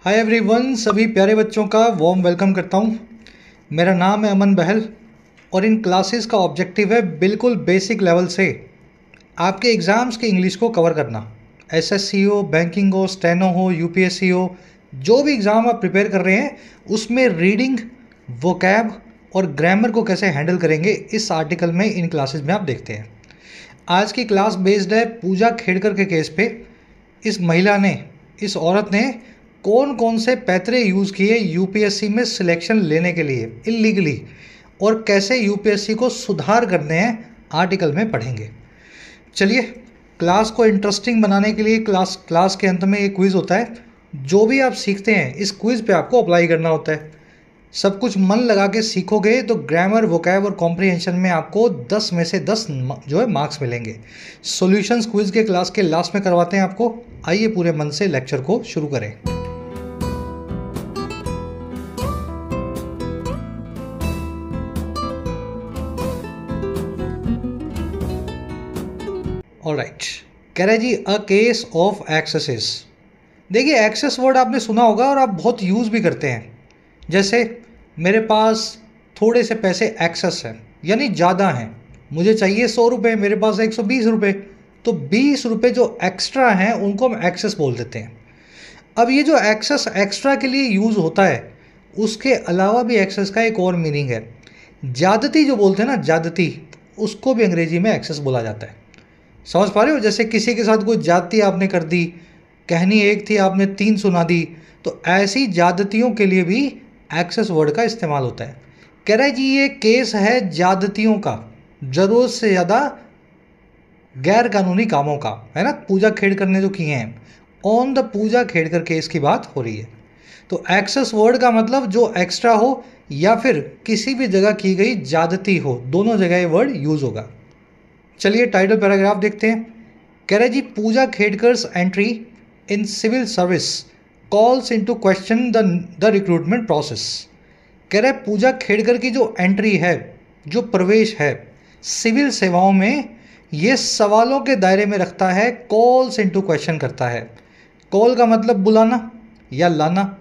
Hi everyone, सभी प्यारे बच्चों का वार्म वेलकम करता हूँ। मेरा नाम है अमन बहल और इन क्लासेस का ऑब्जेक्टिव है बिल्कुल बेसिक लेवल से आपके एग्ज़ाम्स के इंग्लिश को कवर करना। एसएससी हो, बैंकिंग हो, स्टेनो हो, यूपीएससी हो, जो भी एग्ज़ाम आप प्रिपेयर कर रहे हैं उसमें रीडिंग, वोकैब और ग्रामर को कैसे हैंडल करेंगे इस आर्टिकल में इन क्लासेस में आप देखते हैं। आज की क्लास बेस्ड है पूजा खेड़कर के केस पे। इस औरत ने कौन कौन से पैतरे यूज़ किए यूपीएससी में सिलेक्शन लेने के लिए इलीगली, और कैसे यूपीएससी को सुधार करने हैं आर्टिकल में पढ़ेंगे। चलिए, क्लास को इंटरेस्टिंग बनाने के लिए क्लास के अंत में एक क्विज़ होता है। जो भी आप सीखते हैं इस क्विज़ पे आपको अप्लाई करना होता है। सब कुछ मन लगा के सीखोगे तो ग्रामर, वोकैब और कॉम्प्रिहेंशन में आपको 10 में से 10 जो है मार्क्स मिलेंगे। सॉल्यूशंस क्विज़ के क्लास के लास्ट में करवाते हैं आपको। आइए पूरे मन से लेक्चर को शुरू करें। ऑलराइट, कह रहे जी अ केस ऑफ एक्सेसेस। देखिए, एक्सेस वर्ड आपने सुना होगा और आप बहुत यूज़ भी करते हैं। जैसे मेरे पास थोड़े से पैसे एक्सेस हैं, यानी ज़्यादा हैं। मुझे चाहिए 100 रुपये, मेरे पास 120 रुपये, तो 20 रुपये जो एक्स्ट्रा हैं उनको हम एक्सेस बोल देते हैं। अब ये जो एक्सेस एक्स्ट्रा के लिए यूज़ होता है, उसके अलावा भी एक्सेस का एक और मीनिंग है। ज़्यादती जो बोलते हैं ना, ज़्यादती, उसको भी अंग्रेजी में एक्सेस बोला जाता है। समझ पा रहे हो? जैसे किसी के साथ कोई ज़्यादती आपने कर दी, कहनी एक थी आपने 3 सुना दी, तो ऐसी ज़्यादतियों के लिए भी एक्सेस वर्ड का इस्तेमाल होता है। कह रहे जी ये केस है ज़्यादतियों का, ज़रूरत से ज़्यादा गैर कानूनी कामों का, है ना। पूजा खेड़ करने जो किए हैं, on the Puja Khedkar case की बात हो रही है। तो एक्सेस वर्ड का मतलब जो एक्स्ट्रा हो या फिर किसी भी जगह की गई ज़्यादती हो, दोनों जगह ये वर्ड यूज़ होगा। चलिए टाइटल पैराग्राफ देखते हैं। कह रहे जी Pooja Khedkar's entry in civil service calls into question the recruitment process. कह रहे पूजा खेड़कर की जो एंट्री है, जो प्रवेश है सिविल सेवाओं में, ये सवालों के दायरे में रखता है। कॉल्स इनटू क्वेश्चन करता है। कॉल का मतलब बुलाना या लाना,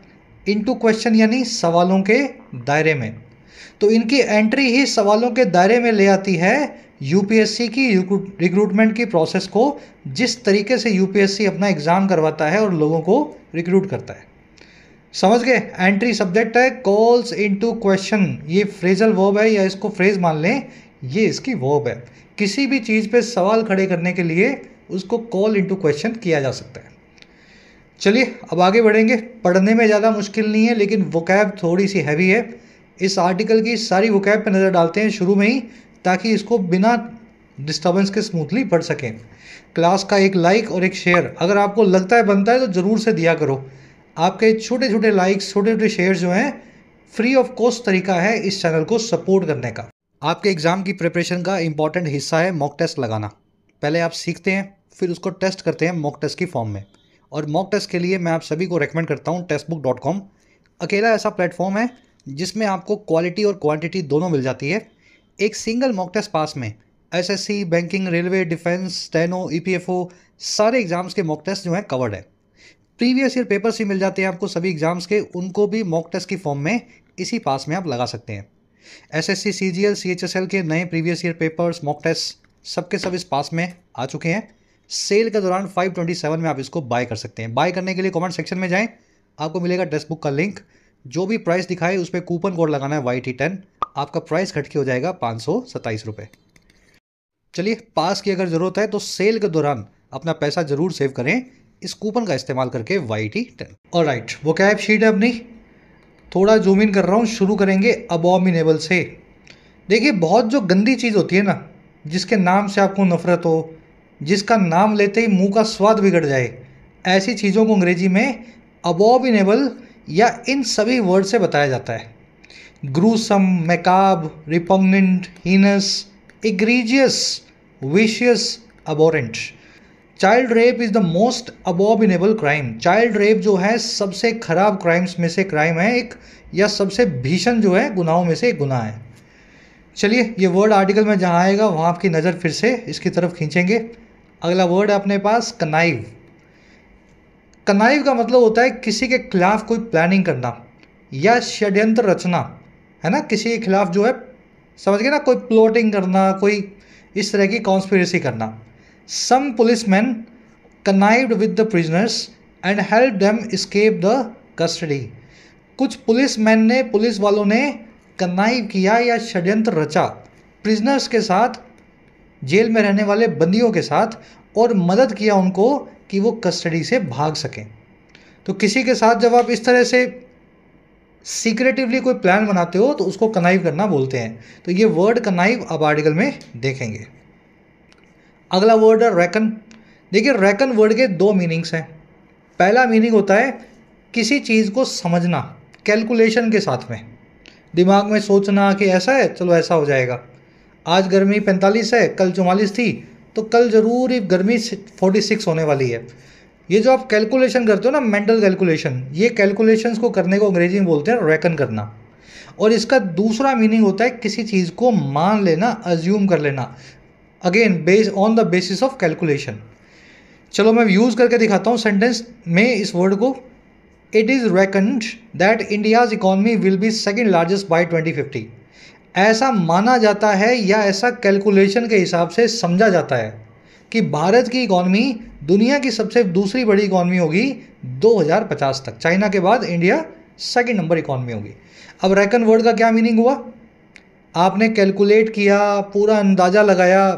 इनटू क्वेश्चन यानी सवालों के दायरे में। तो इनकी एंट्री ही सवालों के दायरे में ले आती है यूपीएससी की रिक्रूटमेंट की प्रोसेस को, जिस तरीके से यूपीएससी अपना एग्ज़ाम करवाता है और लोगों को रिक्रूट करता है। समझ गए? एंट्री सब्जेक्ट है, कॉल्स इनटू क्वेश्चन ये फ्रेजल वर्ब है, या इसको फ्रेज मान लें, ये इसकी वर्ब है। किसी भी चीज़ पे सवाल खड़े करने के लिए उसको कॉल इनटू क्वेश्चन किया जा सकता है। चलिए अब आगे बढ़ेंगे। पढ़ने में ज़्यादा मुश्किल नहीं है, लेकिन वोकैब थोड़ी सी हैवी है। इस आर्टिकल की सारी वोकैब पे नज़र डालते हैं शुरू में ही, ताकि इसको बिना डिस्टर्बेंस के स्मूथली पढ़ सकें। क्लास का एक लाइक और एक शेयर अगर आपको लगता है बनता है तो ज़रूर से दिया करो। आपके छोटे छोटे लाइक्स, छोटे छोटे शेयर जो हैं, फ्री ऑफ कॉस्ट तरीका है इस चैनल को सपोर्ट करने का। आपके एग्ज़ाम की प्रिपरेशन का इंपॉर्टेंट हिस्सा है मॉक टेस्ट लगाना। पहले आप सीखते हैं, फिर उसको टेस्ट करते हैं मॉक टेस्ट की फॉर्म में। और मॉक टेस्ट के लिए मैं आप सभी को रेकमेंड करता हूँ टेस्टबुक.com। अकेला ऐसा प्लेटफॉर्म है जिसमें आपको क्वालिटी और क्वांटिटी दोनों मिल जाती है। एक सिंगल मॉक टेस्ट पास में SSC, banking, railway, defence, steno, EPFO सारे एग्जाम्स के मॉक टेस्ट जो हैं कवर्ड है। प्रीवियस ईयर पेपर्स भी मिल जाते हैं आपको सभी एग्जाम्स के, उनको भी मॉक टेस्ट की फॉर्म में इसी पास में आप लगा सकते हैं। एसएससी, सीजीएल, सीएचएसएल के नए previous year papers, mock test सबके सब इस पास में आ चुके हैं। सेल के दौरान 527 में आप इसको बाय कर सकते हैं। बाय करने के लिए कमेंट सेक्शन में जाएं, आपको मिलेगा टेक्स्ट बुक का लिंक। जो भी प्राइस दिखाए उस पर कूपन कोड लगाना है YT10, आपका प्राइस घट के हो जाएगा 527 रुपये। चलिए, पास की अगर ज़रूरत है तो सेल के दौरान अपना पैसा ज़रूर सेव करें इस कूपन का इस्तेमाल करके YT10। ऑलराइट, वोकैब शीट है अपनी, थोड़ा जूम इन कर रहा हूँ। शुरू करेंगे अबॉमिनेबल से। देखिए, बहुत जो गंदी चीज़ होती है ना, जिसके नाम से आपको नफरत हो, जिसका नाम लेते ही मुंह का स्वाद बिगड़ जाए, ऐसी चीज़ों को अंग्रेजी में अबॉमिनेबल या इन सभी वर्ड से बताया जाता है। Gruesome, macabre, repugnant, heinous, egregious, vicious, abhorrent। Child rape is the most abominable crime. Child rape जो है सबसे खराब क्राइम्स में से क्राइम है एक, या सबसे भीषण जो है गुनाहों में से एक गुनाह है। चलिए, ये वर्ड आर्टिकल में जहाँ आएगा वहाँ आपकी नज़र फिर से इसकी तरफ खींचेंगे। अगला वर्ड है अपने पास कनाइव। कनाइव का मतलब होता है किसी के खिलाफ कोई प्लानिंग करना या षड्यंत्र रचना, है ना, किसी के खिलाफ जो है, समझ गए ना, कोई प्लॉटिंग करना, कोई इस तरह की कॉन्स्पिरेसी करना। Some policeman connived with the prisoners and help them escape the custody. कुछ पुलिसमैन ने, पुलिस वालों ने कनाइव किया या षड्यंत्र रचा प्रिजनर्स के साथ, जेल में रहने वाले बंदियों के साथ, और मदद किया उनको कि वो कस्टडी से भाग सकें। तो किसी के साथ जब आप इस तरह से सीक्रेटिवली कोई प्लान बनाते हो तो उसको कनाइव करना बोलते हैं। तो ये वर्ड कनाइव अब आर्टिकल में देखेंगे। अगला वर्ड है रेकन। देखिए रेकन वर्ड के दो मीनिंग्स हैं। पहला मीनिंग होता है किसी चीज़ को समझना, कैलकुलेशन के साथ में, दिमाग में सोचना कि ऐसा है, चलो ऐसा हो जाएगा। आज गर्मी 45 है, कल 44 थी, तो कल ज़रूर ही गर्मी 46 होने वाली है। ये जो आप कैलकुलेशन करते हो ना, मेंटल कैलकुलेशन, ये कैलकुलेशंस को करने को अंग्रेजी में बोलते हैं रेकन करना। और इसका दूसरा मीनिंग होता है किसी चीज़ को मान लेना, अज्यूम कर लेना, again based on the basis of calculation. चलो मैं यूज़ करके दिखाता हूँ सेंटेंस में इस वर्ड को। It is reckoned that India's economy will be second largest by 2050। ऐसा माना जाता है या ऐसा कैलकुलेशन के हिसाब से समझा जाता है कि भारत की इकॉनमी दुनिया की सबसे दूसरी बड़ी इकॉनमी होगी 2050 तक। चाइना के बाद इंडिया सेकंड नंबर इकॉनमी होगी। अब रेकन वर्ड का क्या मीनिंग हुआ? आपने कैलकुलेट किया, पूरा अंदाज़ा लगाया,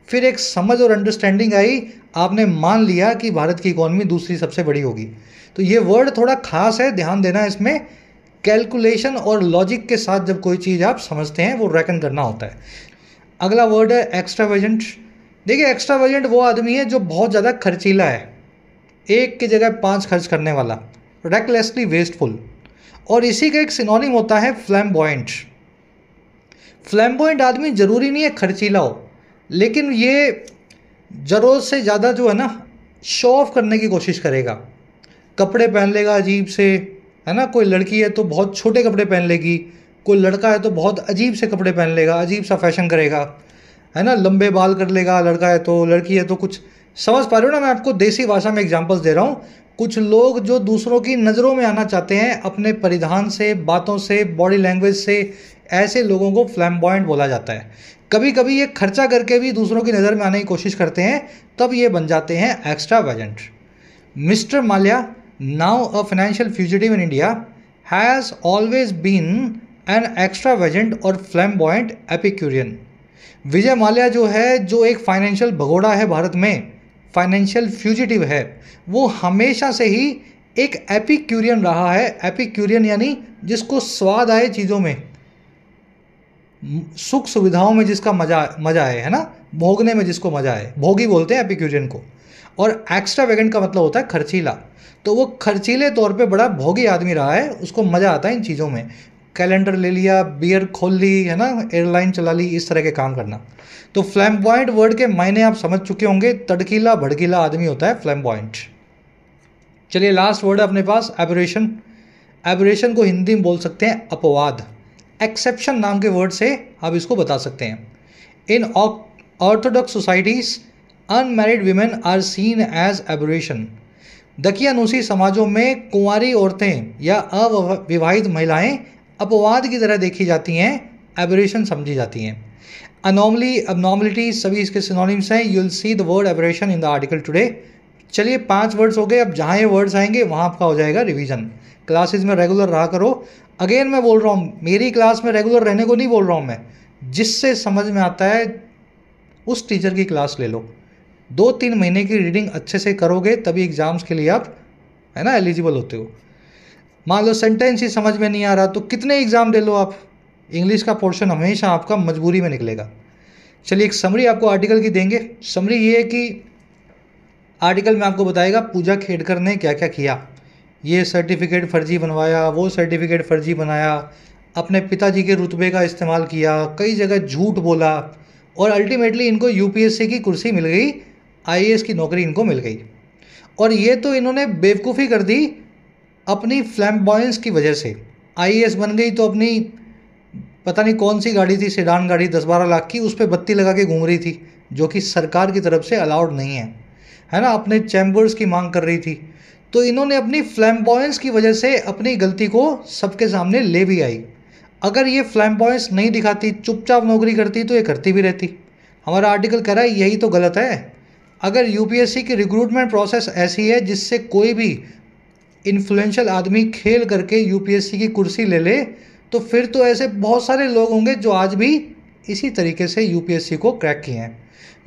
फिर एक समझ और अंडरस्टैंडिंग आई, आपने मान लिया कि भारत की इकॉनमी दूसरी सबसे बड़ी होगी। तो ये वर्ड थोड़ा खास है, ध्यान देना इसमें। कैलकुलेशन और लॉजिक के साथ जब कोई चीज़ आप समझते हैं वो रेकन करना होता है। अगला वर्ड है एक्स्ट्रावेजेंट। देखिए एक्स्ट्रावेजेंट वो आदमी है जो बहुत ज़्यादा खर्चीला है, एक की जगह 5 खर्च करने वाला, रेकलेसली वेस्टफुल। और इसी का एक सिनोनिम होता है फ्लैम्बॉयंट। फ्लैम्बॉयंट आदमी ज़रूरी नहीं है खर्चीला हो, लेकिन ये ज़रूरत से ज़्यादा जो है ना शो ऑफ करने की कोशिश करेगा। कपड़े पहन लेगा अजीब से, है ना, कोई लड़की है तो बहुत छोटे कपड़े पहन लेगी, कोई लड़का है तो बहुत अजीब से कपड़े पहन लेगा, अजीब सा फैशन करेगा, है ना, लंबे बाल कर लेगा लड़का है तो, लड़की है तो कुछ, समझ पा रहे हो ना, मैं आपको देसी भाषा में एग्जांपल्स दे रहा हूँ। कुछ लोग जो दूसरों की नज़रों में आना चाहते हैं अपने परिधान से, बातों से, बॉडी लैंग्वेज से, ऐसे लोगों को फ्लैम्बॉयंट बोला जाता है। कभी कभी ये खर्चा करके भी दूसरों की नज़र में आने की कोशिश करते हैं, तब ये बन जाते हैं extravagant. Mister Mallya, now a financial fugitive in India, has always been an extravagant और flamboyant Epicurean। विजय माल्या जो है, जो एक फाइनेंशियल भगोड़ा है भारत में, फाइनेंशियल फ्यूजिटिव है, वो हमेशा से ही एक एपिक्यूरियन रहा है। एपिक्यूरियन यानी जिसको स्वाद आए चीज़ों में, सुख सुविधाओं में जिसका मजा आए, है ना, भोगने में जिसको मजा आए, भोगी बोलते हैं एपिक्यूरियन को। और एक्स्ट्रावेगेंट का मतलब होता है खर्चीला। तो वो खर्चीले तौर पे बड़ा भोगी आदमी रहा है, उसको मज़ा आता है इन चीज़ों में। कैलेंडर ले लिया, बियर खोल ली, है ना, एयरलाइन चला ली, इस तरह के काम करना। तो फ्लैम्बॉयंट वर्ड के मायने आप समझ चुके होंगे, तड़कीला भड़कीला आदमी होता है फ्लैम्बॉयंट। चलिए लास्ट वर्ड है अपने पास एबरेशन। एबरेशन को हिंदी में बोल सकते हैं अपवाद। एक्सेप्शन नाम के वर्ड से आप इसको बता सकते हैं। In orthodox societies unmarried women are seen as aberration. दकियानूसी समाजों में कुंवारी औरतें या अविवाहित महिलाएं अपवाद की तरह देखी जाती हैं, एबरेशन समझी जाती हैं। अनॉमली, अबनॉर्मलिटी, सभी इसके सिनोनिम्स हैं। You will see the word aberration in the article today. चलिए 5 वर्ड्स हो गए। अब जहाँ ये वर्ड्स आएंगे वहाँ आपका हो जाएगा रिवीजन। क्लासेस में रेगुलर रहा करो। अगेन मैं बोल रहा हूँ, मेरी क्लास में रेगुलर रहने को नहीं बोल रहा हूँ मैं, जिससे समझ में आता है उस टीचर की क्लास ले लो। 2-3 महीने की रीडिंग अच्छे से करोगे तभी एग्ज़ाम्स के लिए आप, है ना, एलिजिबल होते हो। मान लो सेंटेंस ही समझ में नहीं आ रहा तो कितने एग्ज़ाम दे लो आप, इंग्लिश का पोर्शन हमेशा आपका मजबूरी में निकलेगा। चलिए एक समरी आपको आर्टिकल की देंगे। समरी ये है कि आर्टिकल में आपको बताएगा पूजा खेड़कर ने क्या क्या किया। ये सर्टिफिकेट फर्जी बनवाया, वो सर्टिफिकेट फर्जी बनाया, अपने पिताजी के रुतबे का इस्तेमाल किया, कई जगह झूठ बोला, और अल्टीमेटली इनको यूपीएससी की कुर्सी मिल गई, आईएएस की नौकरी इनको मिल गई। और ये तो इन्होंने बेवकूफ़ी कर दी अपनी फ्लैम्बॉयंस की वजह से। आईएएस बन गई तो अपनी पता नहीं कौन सी गाड़ी थी, सेडान गाड़ी 10-12 लाख की, उस पर बत्ती लगा के घूम रही थी, जो कि सरकार की तरफ से अलाउड नहीं है ना, अपने चैम्बर्स की मांग कर रही थी। तो इन्होंने अपनी फ्लैम्बॉयंस की वजह से अपनी गलती को सबके सामने ले भी आई। अगर ये फ्लैम्बॉयंस नहीं दिखाती, चुपचाप नौकरी करती, तो ये करती भी रहती। हमारा आर्टिकल कह रहा है यही तो गलत है। अगर यूपीएससी की रिक्रूटमेंट प्रोसेस ऐसी है जिससे कोई भी इन्फ्लुएंशियल आदमी खेल करके यूपीएससी की कुर्सी ले ले, तो फिर तो ऐसे बहुत सारे लोग होंगे जो आज भी इसी तरीके से यूपीएससी को क्रैक किए हैं।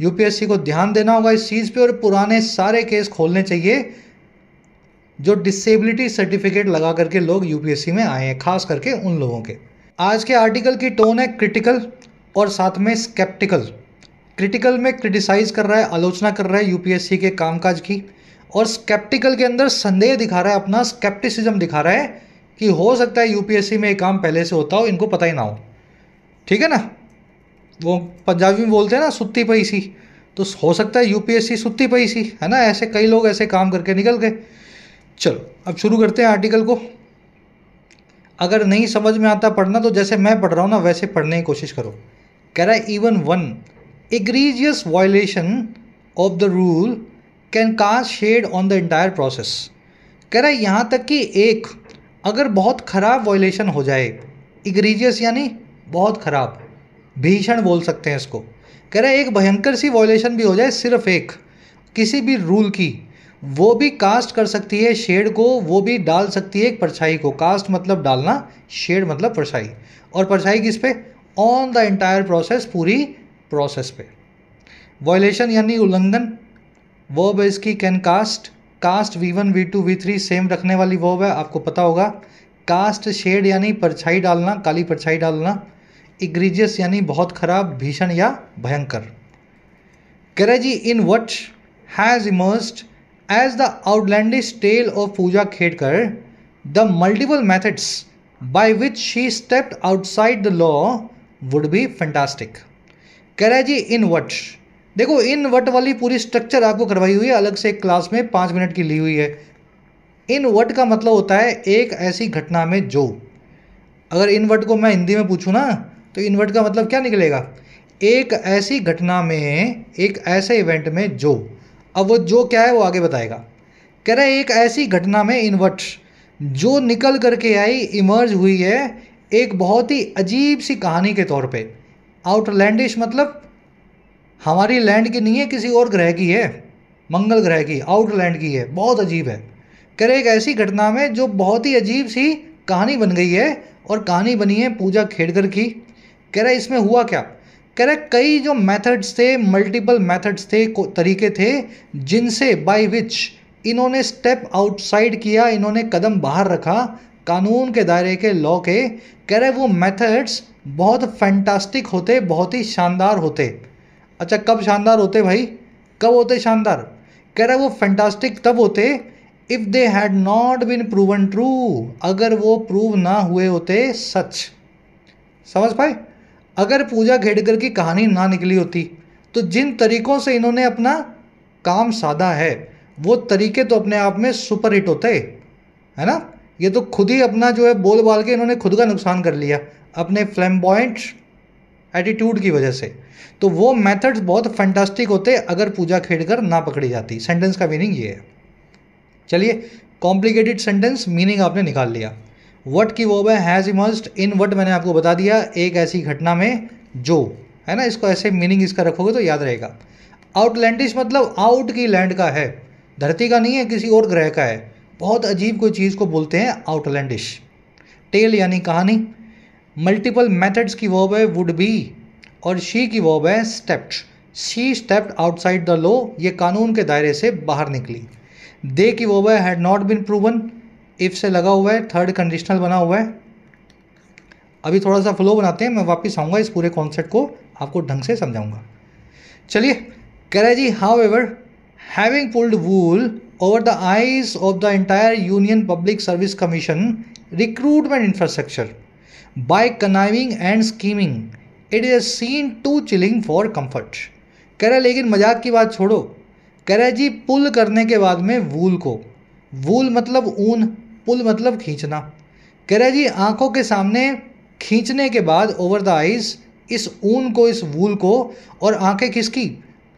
यूपीएससी को ध्यान देना होगा इस चीज़ पे और पुराने सारे केस खोलने चाहिए जो डिसेबिलिटी सर्टिफिकेट लगा करके लोग यूपीएससी में आए हैं, खास करके उन लोगों के। आज के आर्टिकल की टोन है क्रिटिकल और साथ में स्केप्टिकल। क्रिटिकल में क्रिटिसाइज कर रहा है, आलोचना कर रहा है यूपीएससी के कामकाज की, और स्केप्टिकल के अंदर संदेह दिखा रहा है, अपना स्केप्टिसिज्म दिखा रहा है कि हो सकता है यूपीएससी में एक काम पहले से होता हो, इनको पता ही ना हो। ठीक है ना, वो पंजाबी में बोलते हैं ना सुत्ती पई सी, तो हो सकता है यूपीएससी सुत्ती पई सी, है ना। ऐसे कई लोग ऐसे काम करके निकल गए। चलो अब शुरू करते हैं आर्टिकल को। अगर नहीं समझ में आता पढ़ना तो जैसे मैं पढ़ रहा हूँ ना वैसे पढ़ने की कोशिश करो। कह रहा है even one egregious violation of the rule can cast shade on the entire process। कह रहा है यहाँ तक कि एक अगर बहुत ख़राब वायलेशन हो जाए, egregious यानी बहुत ख़राब, भीषण बोल सकते हैं इसको। कह रहा है एक भयंकर सी वायलेशन भी हो जाए, सिर्फ एक किसी भी रूल की, वो भी कास्ट कर सकती है शेड को, वो भी डाल सकती है एक परछाई को। कास्ट मतलब डालना, शेड मतलब परछाई, और परछाई किस पे? ऑन द एंटायर प्रोसेस, पूरी प्रोसेस पे। वायलेशन यानी उल्लंघन, वर्ब है इसकी can cast. Cast V1 V2 V3 same रखने वाली वर्ब है, आपको पता होगा। कास्ट शेड यानी परछाई डालना, काली परछाई डालना। इग्रीजियस यानी बहुत खराब, भीषण या भयंकर। कह रहा जी in what has emerged as the outlandish tale of Pooja Khedkar the multiple methods by which she stepped outside the law would be fantastic. कह रहा है जी इन वट, देखो इन वट वाली पूरी स्ट्रक्चर आपको करवाई हुई है अलग से एक क्लास में 5 मिनट की ली हुई है। इन वट का मतलब होता है एक ऐसी घटना में जो। अगर इन वट को मैं हिंदी में पूछूँ ना तो इन वट का मतलब क्या निकलेगा? एक ऐसी घटना में, एक ऐसे इवेंट में जो। अब वो जो क्या है वो आगे बताएगा। कह रहा है एक ऐसी घटना में इन वट जो निकल करके आई, इमर्ज हुई है एक बहुत ही अजीब सी कहानी के तौर पे। आउटलैंडिश मतलब हमारी लैंड की नहीं है, किसी और ग्रह की है, मंगल ग्रह की, आउटलैंड की है, बहुत अजीब है। कह रहे एक ऐसी घटना में जो बहुत ही अजीब सी कहानी बन गई है, और कहानी बनी है पूजा खेड़कर की। कह रहा है इसमें हुआ क्या? कह रहा है कई जो मेथड्स थे, मल्टीपल मेथड्स थे, तरीके थे जिनसे बाय विच इन्होंने स्टेप आउटसाइड किया, इन्होंने कदम बाहर रखा कानून के दायरे के, लॉ के। कह रहे वो मेथड्स बहुत फैंटास्टिक होते, बहुत ही शानदार होते। अच्छा कब शानदार होते भाई, कब होते शानदार? कह रहा है वो फैंटास्टिक तब होते if they had not been proven true, अगर वो प्रूव ना हुए होते सच। समझ पाए? अगर पूजा खेड़कर की कहानी ना निकली होती तो जिन तरीकों से इन्होंने अपना काम साधा है वो तरीके तो अपने आप में सुपर हिट होते, है ना। ये तो खुद ही अपना जो है बोल बाल के इन्होंने खुद का नुकसान कर लिया अपने फ्लैम्बॉयंट एटीट्यूड की वजह से। तो वो मेथड्स बहुत फैंटास्टिक होते अगर पूजा खेड़कर ना पकड़ी जाती। सेंटेंस का मीनिंग ये है। चलिए कॉम्प्लिकेटेड सेंटेंस मीनिंग आपने निकाल लिया। वट की वर्ब है हैज़ इमर्ज्ड। इन वट मैंने आपको बता दिया, एक ऐसी घटना में जो, है ना। इसको ऐसे मीनिंग इसका रखोगे तो याद रहेगा। आउटलैंडिश मतलब आउट की लैंड का है, धरती का नहीं है, किसी और ग्रह का है। बहुत अजीब कोई चीज़ को बोलते हैं आउटलैंडिश। टेल यानी कहानी। मल्टीपल मेथड्स की वर्ब है वुड बी, और शी की वर्ब है stepped. She stepped outside the law, ये कानून के दायरे से बाहर निकली। दे की वर्ब है had not been proven, if से लगा हुआ है, थर्ड कंडीशनल बना हुआ है। अभी थोड़ा सा फ्लो बनाते हैं, मैं वापस आऊँगा, इस पूरे कॉन्सेप्ट को आपको ढंग से समझाऊंगा। चलिए कह रहा है जी however having pulled wool over the eyes of the entire union public service commission recruitment infrastructure by conniving and scheming it is seen to chilling for comfort. कह रहा है लेकिन मजाक की बात छोड़ो। कह रहा है जी पुल करने के बाद में वूल को, वूल मतलब ऊन, पुल मतलब खींचना। कह रहा है जी आंखों के सामने खींचने के बाद ओवर द आइज, इस ऊन को, इस वूल को, और आंखें किसकी?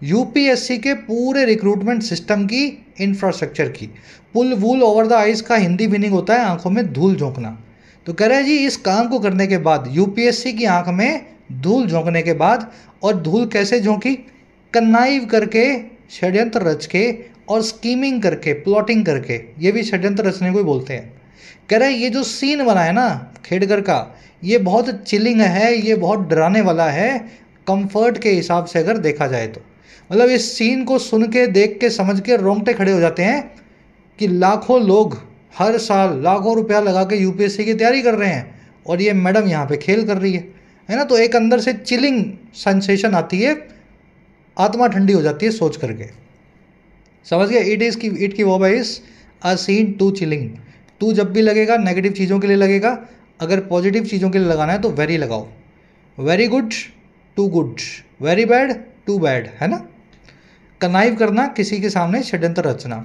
यूपीएससी के पूरे रिक्रूटमेंट सिस्टम की, इंफ्रास्ट्रक्चर की। पुल वूल ओवर द आइज का हिंदी मीनिंग होता है आंखों में धूल झोंकना। तो कह रहे हैं जी इस काम को करने के बाद, यूपीएससी की आंख में धूल झोंकने के बाद, और धूल कैसे झोंकी? कन्नाइव करके, षड्यंत्र रच के और स्कीमिंग करके, प्लॉटिंग करके, ये भी षड्यंत्र रचने को ही बोलते हैं। कह रहे हैं ये जो सीन बना है ना खेड़कर का, ये बहुत चिलिंग है, ये बहुत डराने वाला है कंफर्ट के हिसाब से अगर देखा जाए तो। मतलब इस सीन को सुन के, देख के, समझ के रोंगटे खड़े हो जाते हैं कि लाखों लोग हर साल लाखों रुपया लगा के यूपीएससी की तैयारी कर रहे हैं और ये मैडम यहाँ पे खेल कर रही है ना। तो एक अंदर से चिलिंग सेंसेशन आती है, आत्मा ठंडी हो जाती है सोच करके। समझ गया? इट की verb is a seen to chilling. To जब भी लगेगा नेगेटिव चीज़ों के लिए लगेगा, अगर पॉजिटिव चीज़ों के लिए लगाना है तो वेरी लगाओ। Very good, too good, very bad, too bad, है ना। कनाइव करना, किसी के सामने षड्यंत्र रचना।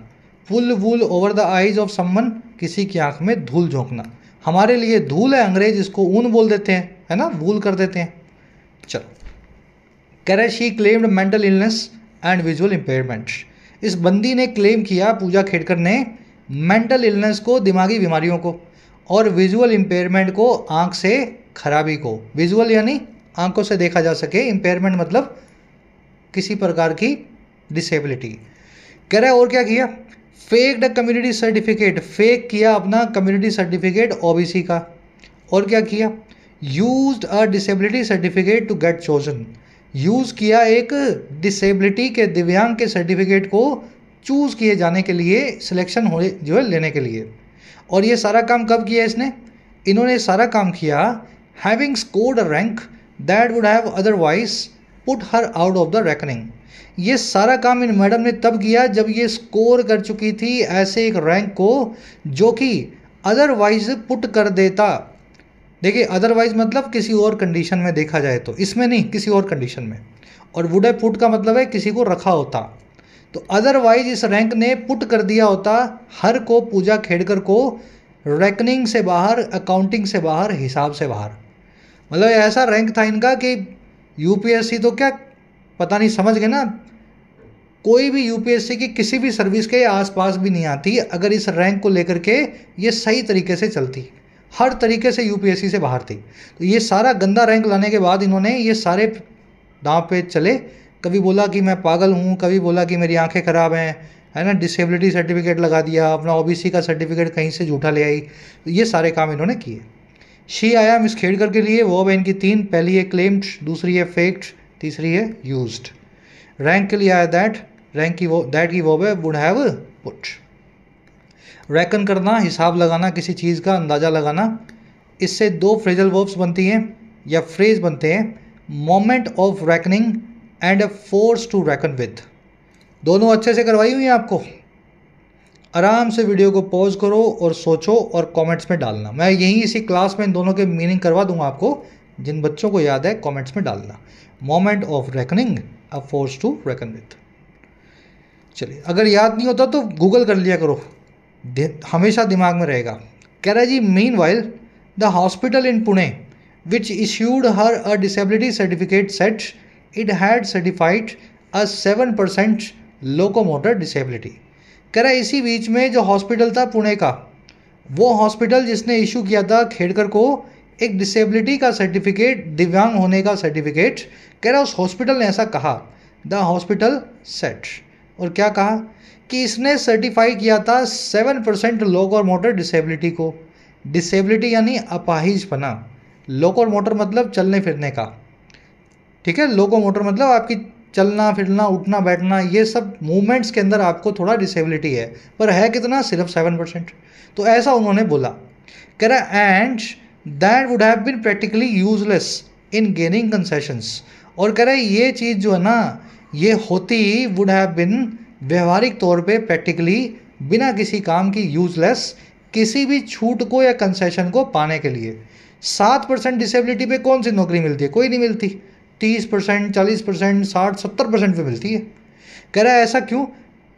Pull wool over the eyes of someone, किसी की आंख में धूल झोंकना। हमारे लिए धूल है, अंग्रेज इसको ऊन बोल देते हैं, है ना, वूल कर देते हैं। चलो, कह रहे she claimed mental illness and visual impairment. इस बंदी ने क्लेम किया, पूजा खेड़कर ने, मेंटल इलनेस को, दिमागी बीमारियों को, और विजुअल इम्पेयरमेंट को, आंख से खराबी को। विजुअल यानी आंखों से देखा जा सके, इम्पेयरमेंट मतलब किसी प्रकार की डिसेबिलिटी। कह रहा है और क्या किया? फेक्ड कम्युनिटी सर्टिफिकेट, फेक किया अपना कम्युनिटी सर्टिफिकेट ओबीसी का। और क्या किया? Used a disability certificate to get chosen, use किया एक डिसेबिलिटी के, दिव्यांग के सर्टिफिकेट को चूज़ किए जाने के लिए, सिलेक्शन हो जो है लेने के लिए। और ये सारा काम कब किया इसने? इन्होंने सारा काम किया having scored a rank that would have otherwise put her out of the reckoning. ये सारा काम इन मैडम ने तब किया जब ये स्कोर कर चुकी थी ऐसे एक रैंक को जो कि अदरवाइज पुट कर देता। देखिए अदरवाइज मतलब किसी और कंडीशन में देखा जाए तो, इसमें नहीं, किसी और कंडीशन में। और वुड हैव पुट का मतलब है किसी को रखा होता। तो अदरवाइज इस रैंक ने पुट कर दिया होता हर को, पूजा खेड़कर को, रेकनिंग से बाहर, अकाउंटिंग से बाहर, हिसाब से बाहर। मतलब ऐसा रैंक था इनका कि यूपीएससी तो क्या, पता नहीं, समझ गए ना, कोई भी यूपीएससी की किसी भी सर्विस के आसपास भी नहीं आती अगर इस रैंक को लेकर के ये सही तरीके से चलती। हर तरीके से यूपीएससी से बाहर थी। तो ये सारा गंदा रैंक लाने के बाद इन्होंने ये सारे दांव पे चले। कभी बोला कि मैं पागल हूँ, कभी बोला कि मेरी आंखें ख़राब हैं, है ना, डिसेबिलिटी सर्टिफिकेट लगा दिया, अपना ओबीसी का सर्टिफिकेट कहीं से झूठा ले आई। तो ये सारे काम इन्होंने किए। शी आया मिस खेड़कर के लिए वो है इनकी तीन, पहली है क्लेम्ड, दूसरी है फेक्ड, तीसरी है यूज्ड। रैंक के लिए आया दैट, रैंक की वो, दैट की वो है वुड हैव पुट। रैकन करना, हिसाब लगाना, किसी चीज़ का अंदाज़ा लगाना। इससे दो फ्रेजल वर्ब्स बनती हैं या फ्रेज बनते हैं, moment of reckoning and a force to reckon with. दोनों अच्छे से करवाई हुई हैं आपको। आराम से वीडियो को पॉज करो और सोचो और कमेंट्स में डालना। मैं यहीं इसी क्लास में इन दोनों के मीनिंग करवा दूंगा आपको, जिन बच्चों को याद है कमेंट्स में डालना। Moment of reckoning, a force to reckon with. चलिए, अगर याद नहीं होता तो गूगल कर लिया करो, हमेशा दिमाग में रहेगा। कह रहा है जी meanwhile the hospital in Pune which issued her a disability certificate set it had certified a 7% locomotor disability. कह रहा है इसी बीच में जो हॉस्पिटल था पुणे का, वो हॉस्पिटल जिसने इशू किया था खेड़कर को एक डिसेबिलिटी का सर्टिफिकेट, दिव्यांग होने का सर्टिफिकेट, कह रहा है उस हॉस्पिटल ने ऐसा कहा, द हॉस्पिटल सेट, और क्या कहा कि इसने सर्टिफाई किया था 7% लोकोमोटर डिसेबिलिटी को। डिसेबिलिटी यानी अपाहिजपना, लोकोमोटर मतलब चलने फिरने का, ठीक है। लोकोमोटर मतलब आपकी चलना फिरना, उठना बैठना, ये सब मूवमेंट्स के अंदर आपको थोड़ा डिसेबिलिटी है, पर है कितना, सिर्फ 7%। तो ऐसा उन्होंने बोला। कह रहा and that would have been practically useless in gaining concessions. और कह रहा है ये चीज़ जो है ना, ये होती, वुड हैव बिन, व्यवहारिक तौर पे, प्रैक्टिकली, बिना किसी काम की, यूजलेस, किसी भी छूट को या कंसेशन को पाने के लिए। 7% डिसेबिलिटी पे कौन सी नौकरी मिलती है? कोई नहीं मिलती। 30%, 40%, 60-70% पे मिलती है। कह रहा है ऐसा क्यों?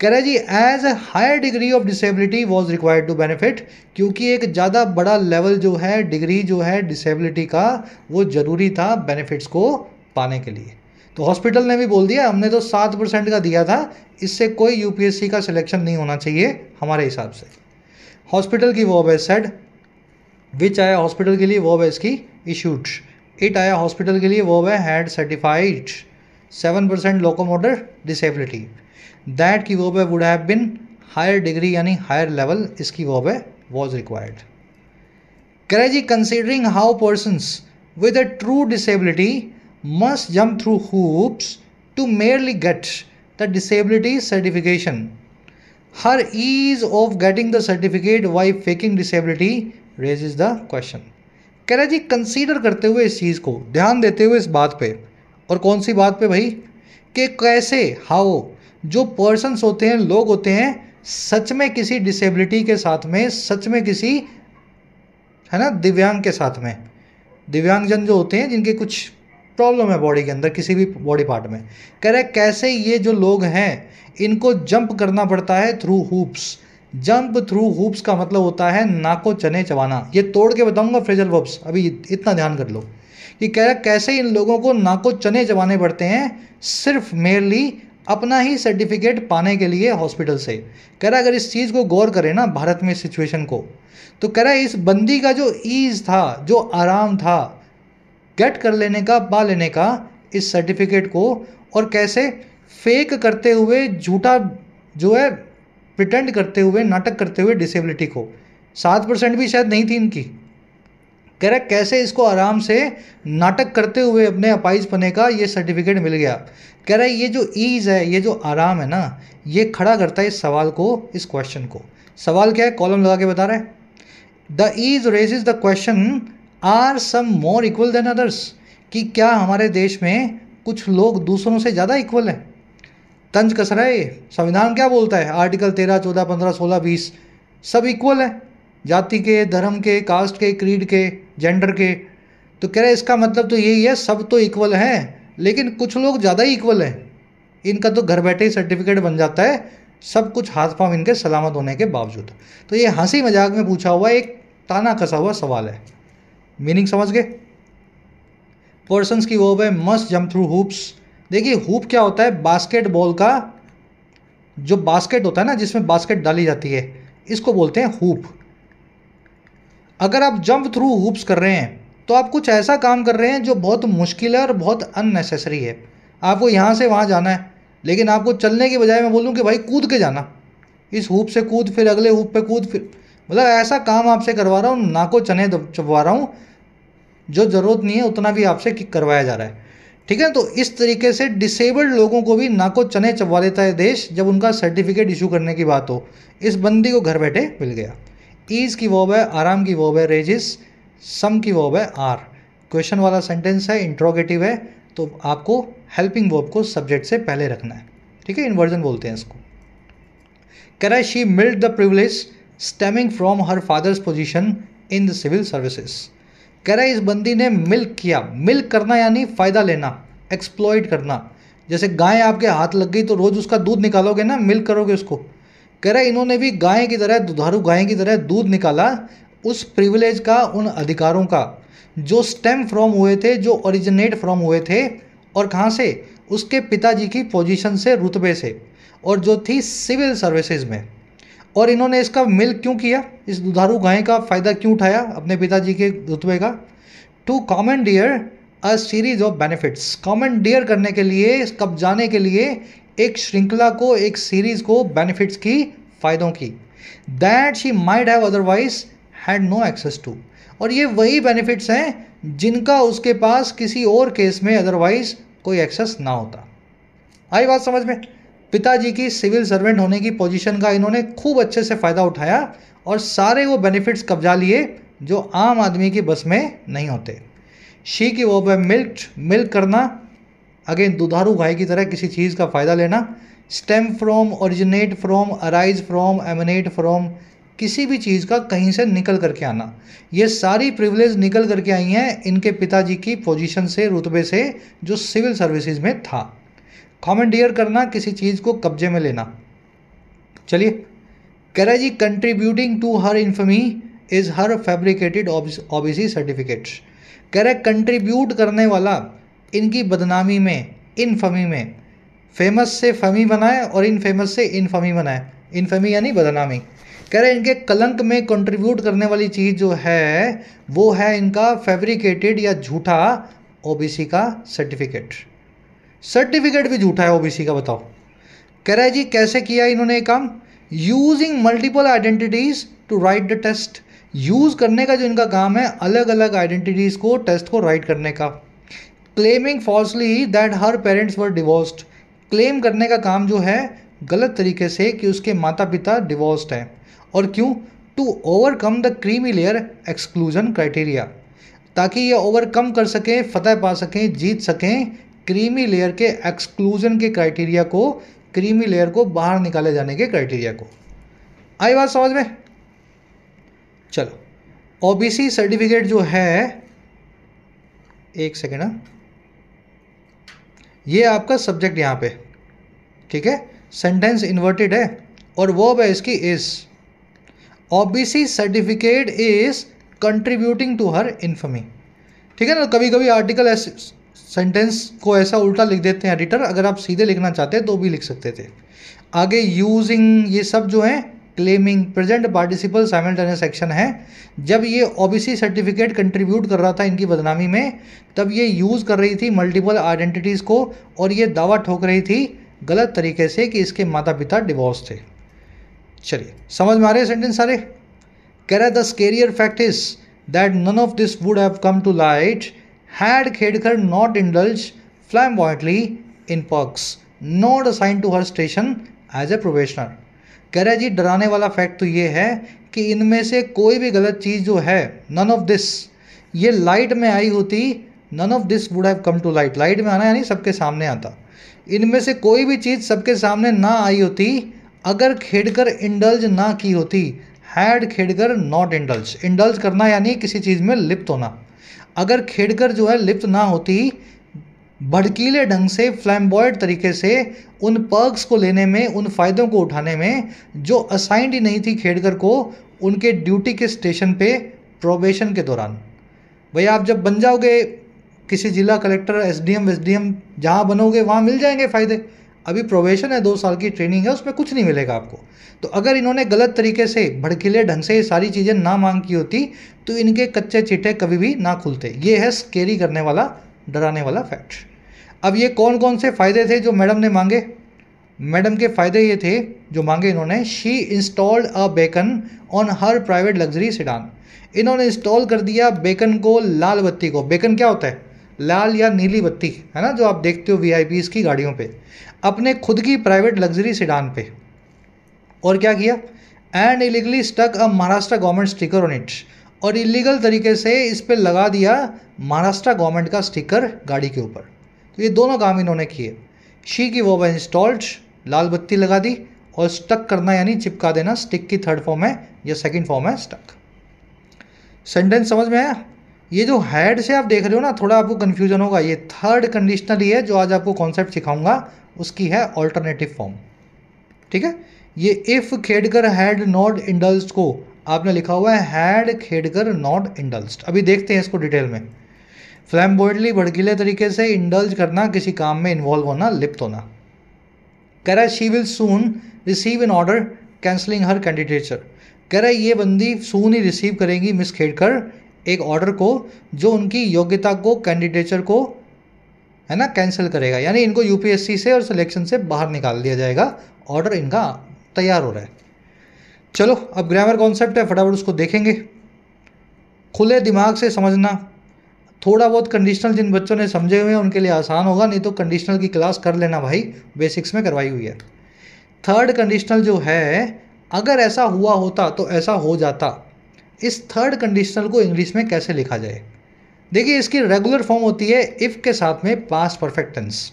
कह रहा है जी as a higher degree of disability was required to benefit, क्योंकि एक ज़्यादा बड़ा लेवल जो है, डिग्री जो है डिसेबिलिटी का, वो ज़रूरी था बेनिफिट्स को पाने के लिए। तो हॉस्पिटल ने भी बोल दिया हमने तो 7% का दिया था, इससे कोई यूपीएससी का सिलेक्शन नहीं होना चाहिए हमारे हिसाब से। हॉस्पिटल की वर्ब है सेड, विच आया हॉस्पिटल के लिए वर्ब है इसकी इशूड, इट आया हॉस्पिटल के लिए वर्ब है had certified, 7% locomotor disability, that की वर्ब है would have been, higher degree यानी हायर लेवल इसकी वर्ब है वॉज रिक्वायर्ड। करें जी considering how persons with a true disability must jump through hoops to merely get the disability certification. Her ease of getting the certificate while faking disability raises the question. कह रहा जी consider करते हुए इस चीज़ को, ध्यान देते हुए इस बात पे, और कौन सी बात पे भाई, कि कैसे हाउ जो पर्सन्स होते हैं, लोग होते हैं, सच में किसी डिसेबिलिटी के साथ में, सच में किसी है ना दिव्यांग के साथ में, दिव्यांगजन जो होते हैं जिनके कुछ प्रॉब्लम है बॉडी के अंदर किसी भी बॉडी पार्ट में, कह रहे कैसे ये जो लोग हैं इनको जंप करना पड़ता है through hoops. Jump through hoops का मतलब होता है नाको चने चबाना। ये तोड़ के बताऊंगा फ्रेजल वर्ब्स, अभी इतना ध्यान कर लो कि कह रहा कैसे इन लोगों को नाको चने चबाने पड़ते हैं सिर्फ मेरली अपना ही सर्टिफिकेट पाने के लिए हॉस्पिटल से। कह रहा अगर इस चीज़ को गौर करें ना भारत में सिचुएशन को, तो कह रहा है इस बंदी का जो ईज था, जो आराम था गेट कर लेने का, पा लेने का इस सर्टिफिकेट को, और कैसे फेक करते हुए, झूठा जो है प्रिटेंड करते हुए, नाटक करते हुए डिसेबिलिटी को, 7% भी शायद नहीं थी इनकी, कह रहा कैसे इसको आराम से नाटक करते हुए अपने अपाइज पने का ये सर्टिफिकेट मिल गया। कह रहा है ये जो ईज है, ये जो आराम है ना, ये खड़ा करता है इस सवाल को, इस क्वेश्चन को। सवाल क्या है, कॉलम लगा के बता रहा है, the ease raises the question are some more equal than others, कि क्या हमारे देश में कुछ लोग दूसरों से ज़्यादा इक्वल हैं। तंज कस रहा है, संविधान क्या बोलता है, आर्टिकल 13, 14, 15, 16, 20 सब इक्वल है, जाति के, धर्म के, कास्ट के, क्रीड के, जेंडर के। तो कह रहे इसका मतलब तो यही है, सब तो इक्वल हैं लेकिन कुछ लोग ज़्यादा ही इक्वल हैं, इनका तो घर बैठे ही सर्टिफिकेट बन जाता है, सब कुछ हाथ पांव इनके सलामत होने के बावजूद। तो ये हंसी मजाक में पूछा हुआ एक ताना कसा हुआ सवाल है। मीनिंग समझ गए। पर्सन्स की वर्ब है मस्ट जंप थ्रू हूप्स। देखिए हूप क्या होता है, बास्केटबॉल का जो बास्केट होता है ना, जिसमें बास्केट डाली जाती है, इसको बोलते हैं हूप। अगर आप जंप थ्रू हूप्स कर रहे हैं तो आप कुछ ऐसा काम कर रहे हैं जो बहुत मुश्किल है और बहुत अननेसेसरी है। आपको यहाँ से वहाँ जाना है, लेकिन आपको चलने की बजाय मैं बोलूँ कि भाई कूद के जाना, इस हूप से कूद, फिर अगले हूप पे कूद, फिर मतलब ऐसा काम आपसे करवा रहा हूँ, नाको चने चबवा रहा हूँ, जो ज़रूरत नहीं है उतना भी आपसे करवाया जा रहा है। ठीक है, तो इस तरीके से डिसेबल्ड लोगों को भी नाको चने चबवा देता है देश जब उनका सर्टिफिकेट इशू करने की बात हो। इस बंदी को घर बैठे मिल गया। ईज की वर्ब है, आराम की वर्ब है रेजिस, सम की वर्ब है आर। क्वेश्चन वाला सेंटेंस है, इंट्रोगेटिव है, तो आपको हेल्पिंग वर्ब को सब्जेक्ट से पहले रखना है। ठीक है, इन्वर्जन बोलते हैं इसको। कह रहा है she milked the privilege stemming from her father's position in the civil services. कह रहा है इस बंदी ने मिल्क किया। मिल्क करना यानी फ़ायदा लेना, एक्सप्लॉइट करना। जैसे गाय आपके हाथ लग गई तो रोज़ उसका दूध निकालोगे ना, मिल्क करोगे उसको। कह रहा है इन्होंने भी गाय की तरह, दुधारू गाय की तरह दूध निकाला उस प्रिविलेज का, उन अधिकारों का जो स्टेम फ्रॉम हुए थे, जो ओरिजिनेट फ्रॉम हुए थे, और कहाँ से, उसके पिताजी की पोजीशन से, रुतबे से, और जो थी सिविल सर्विसेज में। और इन्होंने इसका मिल्क क्यों किया, इस दुधारू गाय का फ़ायदा क्यों उठाया अपने पिताजी के रुतबे का। To commandeer a series of benefits. Commandeer करने के लिए, कब्जाने के लिए एक श्रृंखला को, एक सीरीज को, बेनिफिट्स की, फ़ायदों की, that she might have otherwise had no access to. और ये वही बेनिफिट्स हैं जिनका उसके पास किसी और केस में अदरवाइज कोई एक्सेस ना होता। आई बात समझ में। पिताजी की सिविल सर्वेंट होने की पोजीशन का इन्होंने खूब अच्छे से फ़ायदा उठाया और सारे वो बेनिफिट्स कब्जा लिए जो आम आदमी की बस में नहीं होते। शी की वर्ब है मिल्क्ड, मिल्क करना, अगेन दुधारू गाय की तरह किसी चीज़ का फ़ायदा लेना। Stem from, originate from, arise from, eminent from, किसी भी चीज़ का कहीं से निकल करके आना। ये सारी प्रिविलेज निकल करके आई हैं इनके पिताजी की पोजीशन से, रुतबे से, जो सिविल सर्विसेज में था। कॉमेंडियर करना, किसी चीज़ को कब्जे में लेना। चलिए, कह रहा है जी contributing to her infamy is her fabricated OBC certificate. कह रहा है कंट्रीब्यूट करने वाला इनकी बदनामी में, इनफमी में, फेमस से फमी बनाए और इनफेमस से इनफमी बनाए, इनफमी यानी बदनामी। कह रहे हैं इनके कलंक में कंट्रीब्यूट करने वाली चीज़ जो है वो है इनका फैब्रिकेटेड या झूठा ओबीसी का सर्टिफिकेट। सर्टिफिकेट भी झूठा है ओबीसी का, बताओ। कह रहा है जी कैसे किया इन्होंने काम, using multiple identities to write the test. Use करने का जो इनका काम है, अलग अलग आइडेंटिटीज को टेस्ट को राइट करने का। Claiming falsely that her parents were divorced. Claim करने का काम जो है गलत तरीके से कि उसके माता पिता डिवोर्स्ड हैं। और क्यों? To overcome the creamy layer exclusion criteria, ताकि ये ओवरकम कर सकें, फतह पा सकें, जीत सकें क्रीमी लेयर के एक्सक्लूजन के क्राइटेरिया को, क्रीमी लेयर को बाहर निकाले जाने के क्राइटेरिया को। आई बात समझ में? चलो ओबीसी सर्टिफिकेट जो है, एक सेकेंड, ये आपका सब्जेक्ट यहाँ पे, ठीक है, सेंटेंस इन्वर्टेड है और वर्ब है इसकी is. OBC certificate is contributing to her infamy, ठीक है ना। कभी कभी आर्टिकल ऐसे सेंटेंस को ऐसा उल्टा लिख देते हैं एडिटर, अगर आप सीधे लिखना चाहते हैं तो भी लिख सकते थे। आगे यूजिंग, ये सब जो है claiming, present participle simultaneous action है। जब ये ओबीसी सर्टिफिकेट कंट्रीब्यूट कर रहा था इनकी बदनामी में, तब ये यूज़ कर रही थी मल्टीपल आइडेंटिटीज़ को और ये दावा ठोक रही थी गलत तरीके से कि इसके माता पिता डिवोर्स थे। चलिए समझ में आ रहे हैं सेंटेंस सारे? कह रहा है the scarier fact is that none of this would have come to light had Khedkar not indulge flamboyantly in perks not assign to her station as a probationer. कह रहा है जी डराने वाला फैक्ट तो ये है कि इनमें से कोई भी गलत चीज़ जो है, नन ऑफ दिस, ये लाइट में आई होती, none of this would have come to light, light में आना यानी सबके सामने आता, इनमें से कोई भी चीज़ सबके सामने ना आई होती अगर खेडकर इंडल्ज ना की होती। Had Khedkar not indulge, indulge करना यानी किसी चीज़ में लिप्त होना। अगर खेडकर जो है लिप्त ना होती, भड़कीले ढंग से, फ्लैम्बॉयड तरीके से उन पर्क्स को लेने में, उन फ़ायदों को उठाने में जो असाइंड ही नहीं थी खेडकर को उनके ड्यूटी के स्टेशन पे प्रोबेशन के दौरान। भैया आप जब बन जाओगे किसी जिला कलेक्टर, एसडीएम वेसडीएम, जहाँ बनोगे वहाँ मिल जाएंगे फ़ायदे। अभी प्रोबेशन है, 2 साल की ट्रेनिंग है, उसमें कुछ नहीं मिलेगा आपको। तो अगर इन्होंने गलत तरीके से, भड़कीले ढंग से ये सारी चीज़ें ना मांग की होती तो इनके कच्चे चीटे कभी भी ना खुलते। ये है स्केरी करने वाला, डराने वाला फैक्ट। अब ये कौन कौन से फ़ायदे थे जो मैडम ने मांगे? मैडम के फ़ायदे ये थे जो मांगे इन्होंने, she installed a beacon on her private luxury sedan. इन्होंने इंस्टॉल कर दिया बेकन को, लाल बत्ती को। बेकन क्या होता है? लाल या नीली बत्ती, है ना, जो आप देखते हो वीआईपीज़ की गाड़ियों पे, अपने खुद की प्राइवेट लग्जरी सेडान पे। और क्या किया? And illegally stuck a Maharashtra government sticker on it, और इलीगल तरीके से इस पर लगा दिया महाराष्ट्र गवर्नमेंट का स्टिकर गाड़ी के ऊपर। तो ये दोनों काम इन्होंने किए। शी की वो इंस्टॉल्ड, लाल बत्ती लगा दी, और स्टक करना यानी चिपका देना, स्टिक की थर्ड फॉर्म है या सेकंड फॉर्म है स्टक। सेंटेंस समझ में आया? ये जो हैड से आप देख रहे हो ना, थोड़ा आपको कन्फ्यूजन होगा, ये थर्ड कंडीशनल ही है जो आज आपको कॉन्सेप्ट सिखाऊंगा, उसकी है ऑल्टरनेटिव फॉर्म, ठीक है। ये इफ़ खेडकर हैड नॉट इंडल्स्ड को आपने लिखा हुआ है हैड खेडकर नॉट इंडल्स्ड। अभी देखते हैं इसको डिटेल में। फ्लैम्बॉयडली, भड़कीले तरीके से, इंडल्ज करना, किसी काम में इन्वॉल्व होना, लिप्त होना। कह रहा है she will soon receive an order cancelling her candidature. कह रहा है ये बंदी सून ही रिसीव करेंगी, मिस खेडकर, एक ऑर्डर को जो उनकी योग्यता को, कैंडिडेचर को, है ना, कैंसिल करेगा, यानी इनको यूपीएससी से और सिलेक्शन से बाहर निकाल दिया जाएगा। ऑर्डर इनका तैयार हो रहा है। चलो अब ग्रामर कॉन्सेप्ट है, फटाफट उसको देखेंगे। खुले दिमाग से समझना। थोड़ा बहुत कंडीशनल जिन बच्चों ने समझे हुए हैं उनके लिए आसान होगा, नहीं तो कंडीशनल की क्लास कर लेना भाई, बेसिक्स में करवाई हुई है। थर्ड कंडीशनल जो है, अगर ऐसा हुआ होता तो ऐसा हो जाता, इस थर्ड कंडीशनल को इंग्लिश में कैसे लिखा जाए? देखिए इसकी रेगुलर फॉर्म होती है इफ़ के साथ में पास्ट परफेक्ट टेंस,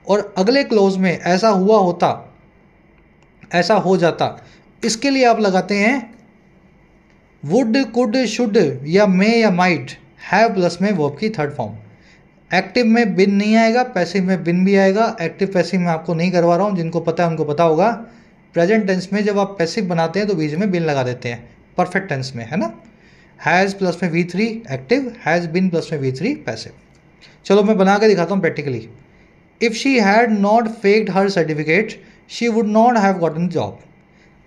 और अगले क्लोज में ऐसा हुआ होता, ऐसा हो जाता, इसके लिए आप लगाते हैं वुड, कुड, शुड या मे या माइट, हैव प्लस में वर्ब की थर्ड फॉर्म। एक्टिव में बिन नहीं आएगा, पैसिव में बिन भी आएगा। एक्टिव पैसिव में आपको नहीं करवा रहा हूँ, जिनको पता है उनको पता होगा। प्रेजेंट टेंस में जब आप पैसिव बनाते हैं तो बीच में बिन लगा देते हैं, परफेक्ट टेंस में, है ना। हैज़ प्लस में V3 active, has been plus में V3 पैसिव। चलो मैं बना के दिखाता हूँ practically. If she had not faked her certificate she would not have gotten job.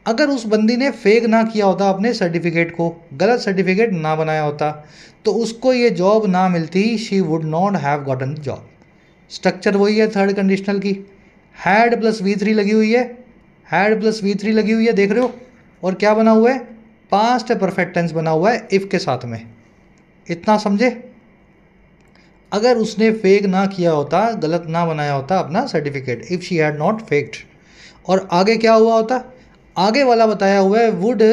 अगर उस बंदी ने फेक ना किया होता अपने सर्टिफिकेट को, गलत सर्टिफिकेट ना बनाया होता, तो उसको ये जॉब ना मिलती। She would not have gotten job. Structure वही है थर्ड कंडीशनल की, हैड प्लस V3 लगी हुई है, हैड प्लस V3 लगी हुई है, देख रहे हो। और क्या बना हुआ है, पास्ट परफेक्ट टेंस बना हुआ है इफ़ के साथ में। इतना समझे। अगर उसने फेक ना किया होता, गलत ना बनाया होता अपना certificate, if she had not faked, और आगे क्या हुआ होता, आगे वाला बताया हुआ है वुड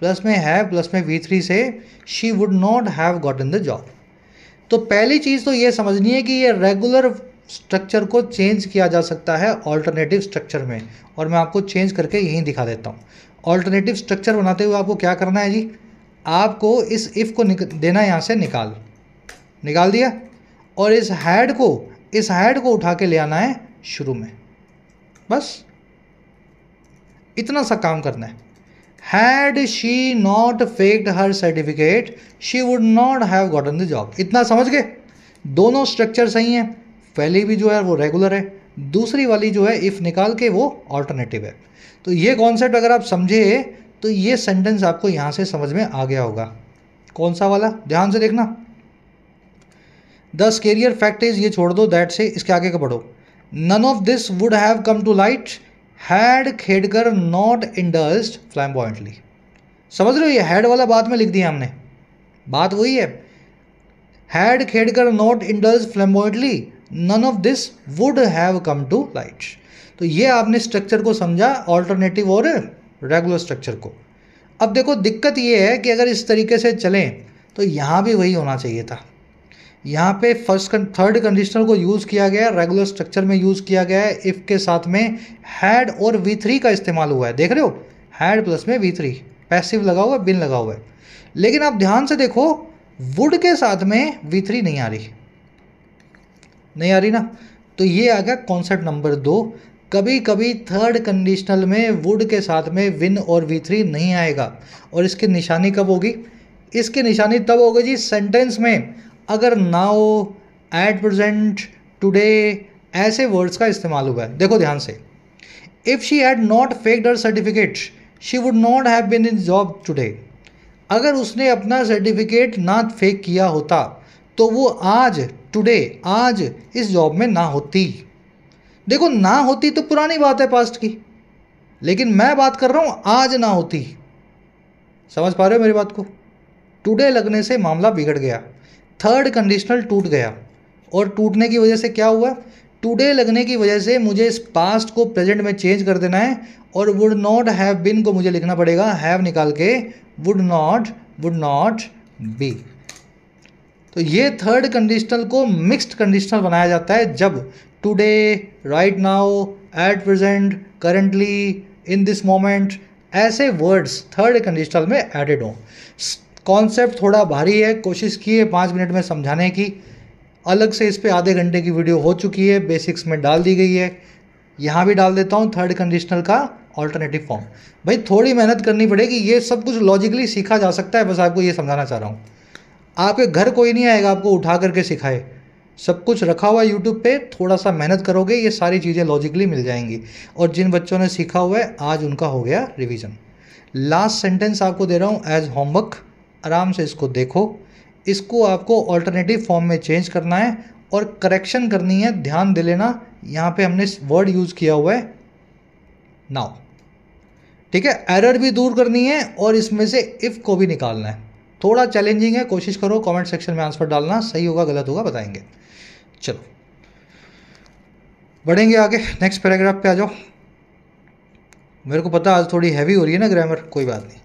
प्लस में हैव प्लस में V3 से she would not have gotten the job. तो पहली चीज़ तो ये समझनी है कि ये रेगुलर स्ट्रक्चर को चेंज किया जा सकता है ऑल्टरनेटिव स्ट्रक्चर में, और मैं आपको चेंज करके यहीं दिखा देता हूँ। ऑल्टरनेटिव स्ट्रक्चर बनाते हुए आपको क्या करना है जी, आपको इस इफ़ को देना है यहाँ से निकाल दिया, और इस हैड को उठा के ले आना है शुरू में, बस इतना सा काम करना है। Had she not faked her certificate she would not have gotten the job. इतना समझ गए। दोनों स्ट्रक्चर सही हैं, पहली भी जो है वो रेगुलर है, दूसरी वाली जो है इफ़ निकाल के वो ऑल्टरनेटिव है। तो ये कॉन्सेप्ट अगर आप समझे तो ये सेंटेंस आपको यहाँ से समझ में आ गया होगा। कौन सा वाला, ध्यान से देखना। द स्केरियर फैक्ट इज, ये छोड़ दो दैट से, इसके आगे का पढ़ो। None of this would have come to light had Khedkar not indulged flamboyantly. समझ रहे हो, ये हैड वाला बाद में लिख दिया हमने, बात वही है। Had Khedkar not indulged flamboyantly none of this would have come to light. तो ये आपने स्ट्रक्चर को समझा, ऑल्टरनेटिव और रेगुलर स्ट्रक्चर को। अब देखो दिक्कत ये है कि अगर इस तरीके से चलें तो यहाँ भी वही होना चाहिए था। यहाँ पे थर्ड कंडीशनल को यूज़ किया गया है, रेगुलर स्ट्रक्चर में यूज़ किया गया है, इफ़ के साथ में हैड और V3 का इस्तेमाल हुआ है, देख रहे हो, हैड प्लस में V3, पैसिव लगा हुआ है, बिन लगा हुआ है। लेकिन आप ध्यान से देखो वुड के साथ में V3 नहीं आ रही ना। तो ये आ गया कॉन्सेप्ट नंबर 2। कभी कभी थर्ड कंडीशनल में वुड के साथ में विन और V3 नहीं आएगा, और इसकी निशानी कब होगी, इसकी निशानी तब होगी जी सेंटेंस में अगर नाउ, एट प्रेजेंट, टुडे ऐसे वर्ड्स का इस्तेमाल हुआ है। देखो ध्यान से, if she had not faked her certificate she would not have been in job today. अगर उसने अपना सर्टिफिकेट ना फेक किया होता तो वो आज, टुडे, आज इस जॉब में ना होती। देखो ना होती तो पुरानी बात है पास्ट की, लेकिन मैं बात कर रहा हूँ आज ना होती। समझ पा रहे हो मेरी बात को। टुडे लगने से मामला बिगड़ गया, थर्ड कंडीशनल टूट गया, और टूटने की वजह से क्या हुआ, टुडे लगने की वजह से मुझे इस पास्ट को प्रेजेंट में चेंज कर देना है, और वुड नॉट हैव बीन को मुझे लिखना पड़ेगा हैव निकाल के, वुड नॉट बी। तो ये थर्ड कंडीशनल को मिक्स्ड कंडीशनल बनाया जाता है जब today, right now, at present, currently, in this moment ऐसे वर्ड्स थर्ड कंडीशनल में एडेड हों। कॉन्सेप्ट थोड़ा भारी है, कोशिश की है 5 मिनट में समझाने की, अलग से इस पे आधे घंटे की वीडियो हो चुकी है, बेसिक्स में डाल दी गई है, यहाँ भी डाल देता हूँ थर्ड कंडीशनल का ऑल्टरनेटिव फॉर्म। भाई थोड़ी मेहनत करनी पड़ेगी, ये सब कुछ लॉजिकली सीखा जा सकता है, बस आपको ये समझाना चाह रहा हूँ। आपके घर कोई नहीं आएगा आपको उठा करके सिखाए, सब कुछ रखा हुआ है यूट्यूब पे, थोड़ा सा मेहनत करोगे ये सारी चीज़ें लॉजिकली मिल जाएंगी। और जिन बच्चों ने सीखा हुआ है आज उनका हो गया रिवीजन। लास्ट सेंटेंस आपको दे रहा हूँ एज होमवर्क, आराम से इसको देखो। इसको आपको ऑल्टरनेटिव फॉर्म में चेंज करना है और करेक्शन करनी है, ध्यान दे लेना। यहाँ पे हमने वर्ड यूज़ किया हुआ है नाउ, ठीक है। एरर भी दूर करनी है और इसमें से इफ़ को भी निकालना है। थोड़ा चैलेंजिंग है, कोशिश करो, कमेंट सेक्शन में आंसर डालना, सही होगा गलत होगा बताएंगे। चलो बढ़ेंगे आगे, नेक्स्ट पैराग्राफ पे आ जाओ। मेरे को पता आज थोड़ी हैवी हो रही है ना ग्रामर, कोई बात नहीं।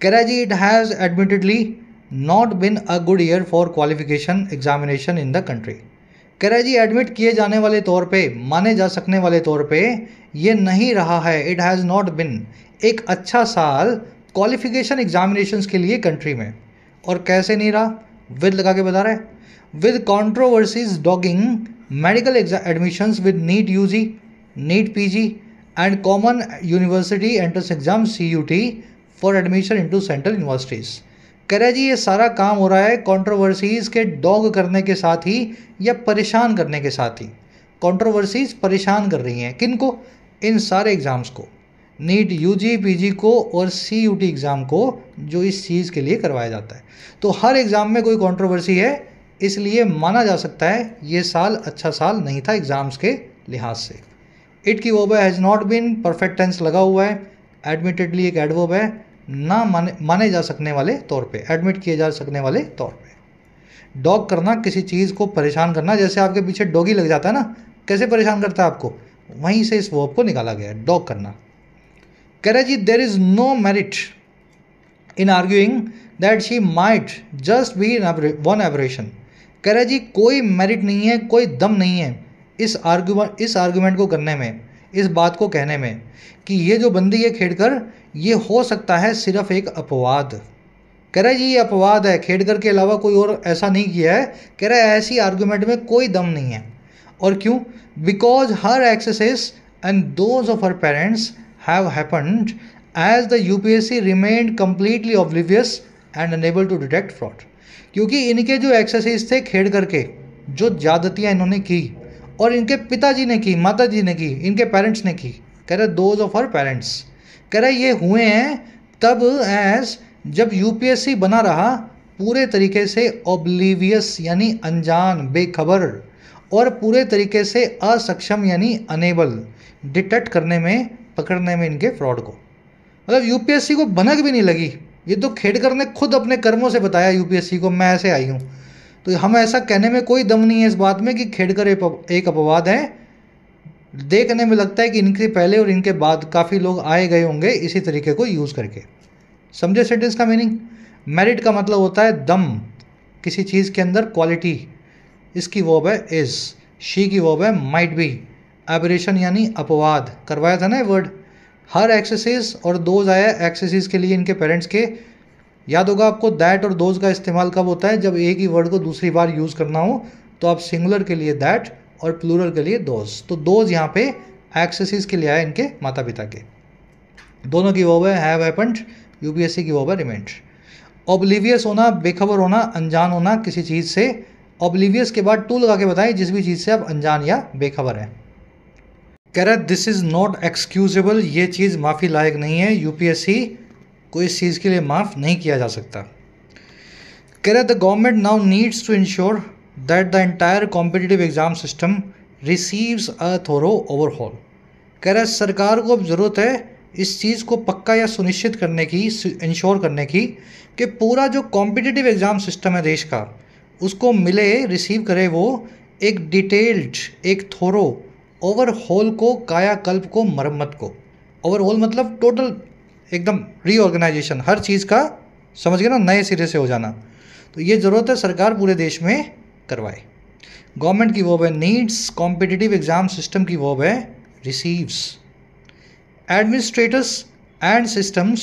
Karaji, it has admittedly not been a good year for qualification examination in the country. Karaji admit किए जाने वाले तौर पे, माने जा सकने वाले तौर पे ये नहीं रहा है, इट हैज़ नॉट बिन, एक अच्छा साल क्वालिफिकेशन एग्जामिनेशंस के लिए कंट्री में। और कैसे नहीं रहा, विद लगा के बता रहा है, with controversies dogging medical admissions with NEET UG, NEET PG and common university entrance exam CUT for admission into central universities. कह रहे जी ये सारा काम हो रहा है कंट्रोवर्सीज़ के डॉग करने के साथ ही या परेशान करने के साथ ही। कंट्रोवर्सीज परेशान कर रही हैं। किन को? इन सारे एग्ज़ाम्स को, नीट यूजी पीजी को और सीयूटी एग्ज़ाम को, जो इस चीज़ के लिए करवाया जाता है। तो हर एग्ज़ाम में कोई कंट्रोवर्सी है, इसलिए माना जा सकता है ये साल अच्छा साल नहीं था एग्ज़ाम्स के लिहाज से। इट की verb has not been, perfect tense लगा हुआ है, एडमिटेडली एक एडवर्ब है, ना माने जा सकने वाले तौर पे, एडमिट किए जा सकने वाले तौर पे। डॉग करना, किसी चीज़ को परेशान करना, जैसे आपके पीछे डॉगी लग जाता है ना, कैसे परेशान करता है आपको, वहीं से इस वर्ब को निकाला गया है, डॉग करना। कह रहे जी there is no merit in arguing that she might just be one aberration. कह रहे जी कोई मेरिट नहीं है, कोई दम नहीं है इस आर्ग्यूमेंट को करने में, इस बात को कहने में कि ये जो बंदी है खेड़कर, ये हो सकता है सिर्फ एक अपवाद। कह रहा है जी ये अपवाद है, खेड़कर के अलावा कोई और ऐसा नहीं किया है। कह रहा है ऐसी आर्गूमेंट में कोई दम नहीं है। और क्यों? Because her excesses and those of her parents have happened as the UPSC remained completely oblivious and unable to detect fraud. क्योंकि इनके जो एक्सेसेस थे खेड़कर के, जो ज्यादतियाँ इन्होंने की और इनके पिताजी ने की, माता जी ने की, इनके पेरेंट्स ने की, कह रहे दोज ऑफ हर पेरेंट्स, कह रहे ये हुए हैं तब एज जब यूपीएससी बना रहा पूरे तरीके से ऑब्लिवियस यानी अनजान, बेखबर, और पूरे तरीके से असक्षम यानी अनेबल डिटेक्ट करने में, पकड़ने में इनके फ्रॉड को। मतलब यूपीएससी को भनक भी नहीं लगी। ये तो खेड़कर ने खुद अपने कर्मों से बताया यूपीएससी को, मैं ऐसे आई हूँ। तो हम ऐसा कहने में कोई दम नहीं है इस बात में कि खेड़कर एक अपवाद है। देखने में लगता है कि इनके पहले और इनके बाद काफ़ी लोग आए गए होंगे इसी तरीके को यूज़ करके। समझे सेंटेंस का मीनिंग? मेरिट का मतलब होता है दम, किसी चीज़ के अंदर क्वालिटी। इसकी वर्ब है इज, शी की वर्ब है माइट बी, एबरेशन यानी अपवाद, करवाया था ना ये वर्ड। हर एक्सेसिस और दोज आया एक्सेसिस के लिए इनके पेरेंट्स के। याद होगा आपको दैट और दोज का इस्तेमाल कब होता है? जब एक ही वर्ड को दूसरी बार यूज़ करना हो तो आप सिंगुलर के लिए दैट और प्लूरल के लिए दोज। तो दोज यहाँ पे एक्सेसिस के लिए आया इनके माता पिता के। दोनों की वर्ब है हैव हैपेंड, यूपीएससी की वर्ब है रिमेंड। ऑब्लिवियस होना, बेखबर होना, अनजान होना किसी चीज़ से। ऑब्लिवियस के बाद टू लगा के बताएं जिस भी चीज़ से आप अनजान या बेखबर हैं। कह रहा है दिस इज़ नॉट एक्सक्यूजेबल, ये चीज़ माफ़ी लायक नहीं है, यूपीएससी को इस चीज़ के लिए माफ़ नहीं किया जा सकता। कह रहा है the government now needs to ensure that the entire competitive exam system receives a thorough overhaul. कह रहा है सरकार को अब ज़रूरत है इस चीज़ को पक्का या सुनिश्चित करने की, इंश्योर करने की कि पूरा जो कॉम्पिटिटिव एग्ज़ाम सिस्टम है देश का, उसको मिले, रिसीव करे वो एक डिटेल्ड, एक थोरो ओवरहॉल को, कायाकल्प को, मरम्मत को। ओवरहॉल मतलब टोटल एकदम रीऑर्गेनाइजेशन, हर चीज़ का, समझ गए ना, नए सिरे से हो जाना। तो ये ज़रूरत है सरकार पूरे देश में करवाए। गवर्नमेंट की वर्ब है नीड्स, कॉम्पिटिटिव एग्ज़ाम सिस्टम की वर्ब है receives. Administrators and systems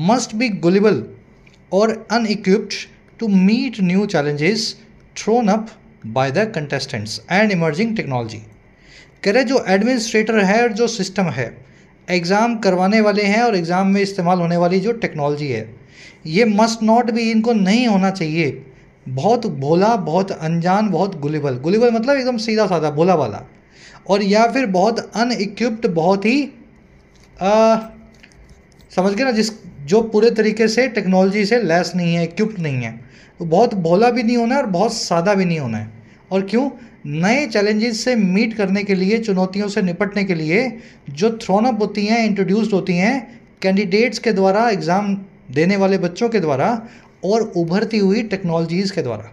must be gullible or unequipped to meet new challenges thrown up by the contestants and emerging technology। कह रहे जो एडमिनिस्ट्रेटर है और जो सिस्टम है, एग्ज़ाम करवाने वाले हैं और एग्ज़ाम में इस्तेमाल होने वाली जो टेक्नोलॉजी है, ये मस्ट नॉट भी, इनको नहीं होना चाहिए बहुत भोला, बहुत अनजान, बहुत गुलिबल। गुलिबल मतलब एकदम सीधा साधा भोला वाला, और या फिर बहुत अनइक्विप्ड, बहुत ही समझ गए ना, जो पूरे तरीके से टेक्नोलॉजी से लैस नहीं है, इक्विप्ड नहीं है। तो बहुत भोला भी नहीं होना है और बहुत सादा भी नहीं होना है। और क्यों? नए चैलेंजेस से मीट करने के लिए, चुनौतियों से निपटने के लिए जो थ्रोन अप होती हैं, इंट्रोड्यूस्ड होती हैं कैंडिडेट्स के द्वारा, एग्ज़ाम देने वाले बच्चों के द्वारा, और उभरती हुई टेक्नोलॉजीज़ के द्वारा।